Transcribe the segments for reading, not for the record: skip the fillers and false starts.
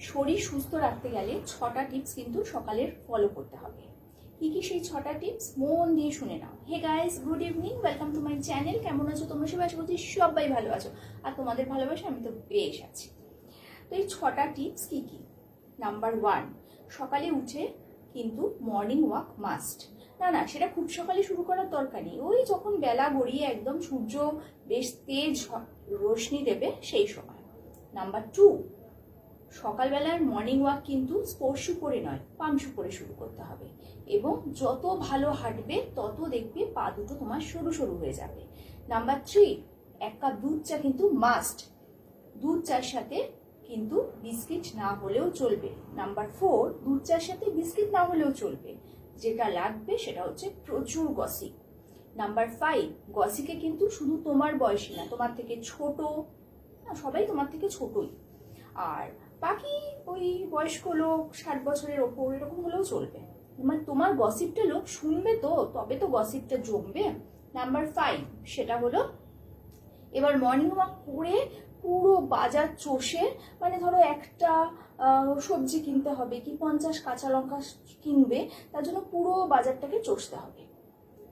শরীর সুস্থ রাখতে গেলে 6টা টিপস কিন্তু সকালের ফলো করতে হবে। কি কি সেই 6টা টিপস মন দিয়ে শুনে নাও। Hey guys, good evening, welcome to my channel. কেমন আছো তোমরা সবাই? আশা করছি সবাই ভালো আছো, আর তোমাদের ভালোবাসা আমি তো বেশ আছি। তো এই 6টা টিপস কি কি? নাম্বার 1, সকালে উঠে কিন্তু মর্নিং ওয়াক মাস্ট। না সেটা খুব সকালে শুরু করার দরকার নেই, ওই যখন বেলা গড়িয়ে একদম সূর্য বেশ তেজ রোশনি দেবে সেই সময়। নাম্বার 2, সকালবেলার মর্নিং ওয়াক কিন্তু স্পোর্টস শু পরে নয়, পাম শু পরে শুরু করতে হবে, এবং যত ভালো হাঁটবে তত দেখবে পা দুটো তোমার সরু সরু হয়ে যাবে। নাম্বার 3, 1 কাপ দুধ চা কিন্তু মাস্ট। দুধ চার সাথে কিন্তু বিস্কিট না হলেও চলবে। নাম্বার 4, দুধ চার সাথে বিস্কিট না হলেও চলবে, যেটা লাগবে সেটা হচ্ছে প্রচুর গসিপ। নাম্বার 5, গসিপে কিন্তু শুধু তোমার বয়সী না, তোমার থেকে ছোট, সবাই তোমার থেকে ছোটই, আর বাকি ওই বয়স্ক লোক 60 বছরের ওপর এরকম হলেও চলবে। মানে তোমার গসিপটা লোক শুনবে, তো তবে তো গসিপটা জমবে। নাম্বার 5, সেটা হলো এবার মর্নিং ওয়াক করে পুরো বাজার চষে, মানে ধরো একটা সবজি কিনতে হবে কি 50 কাঁচা লঙ্কা কিনবে, তার জন্য পুরো বাজারটাকে চষতে হবে,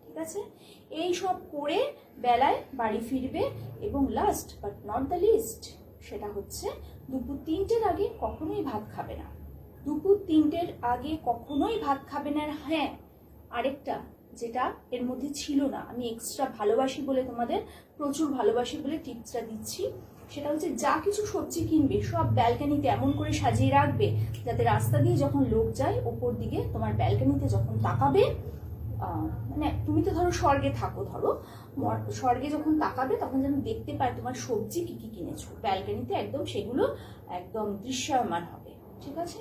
ঠিক আছে? এই সব করে বেলায় বাড়ি ফিরবে, এবং last but not the least, সেটা হচ্ছে দুপুর 3টের আগে কখনোই ভাত খাবে না। দুপুর 3টের আগে কখনোই ভাত খাবে না। হ্যাঁ, আরেকটা যেটা এর মধ্যে ছিল না, আমি এক্সট্রা ভালোবাসি বলে তোমাদের, প্রচুর ভালোবাসি বলে টিপসটা দিচ্ছি, সেটা হচ্ছে যা কিছু সবজি কিনবে সব ব্যালকানিতে এমন করে সাজিয়ে রাখবে যাতে রাস্তা দিয়ে যখন লোক যায় ওপর দিকে তোমার ব্যালকানিতে যখন তাকাবে, মানে তুমি তো ধরো স্বর্গে থাকো, ধরো স্বর্গে যখন তাকাবে তখন যেন দেখতে পায় তোমার সবজি কি কি কিনেছো ব্যালকানিতে, একদম সেগুলো একদম দৃশ্যমান হবে, ঠিক আছে?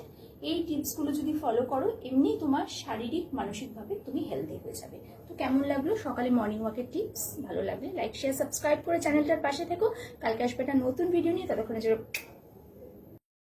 এই টিপসগুলো যদি ফলো করো, এমনি তোমার শারীরিক মানসিকভাবে তুমি হেলদি হয়ে যাবে। তো কেমন লাগলো সকালে মর্নিং ওয়াকের টিপস? ভালো লাগলে লাইক শেয়ার সাবস্ক্রাইব করে চ্যানেলটার পাশে থেকো। কালকে আসবে একটা নতুন ভিডিও নিয়ে, ততক্ষণে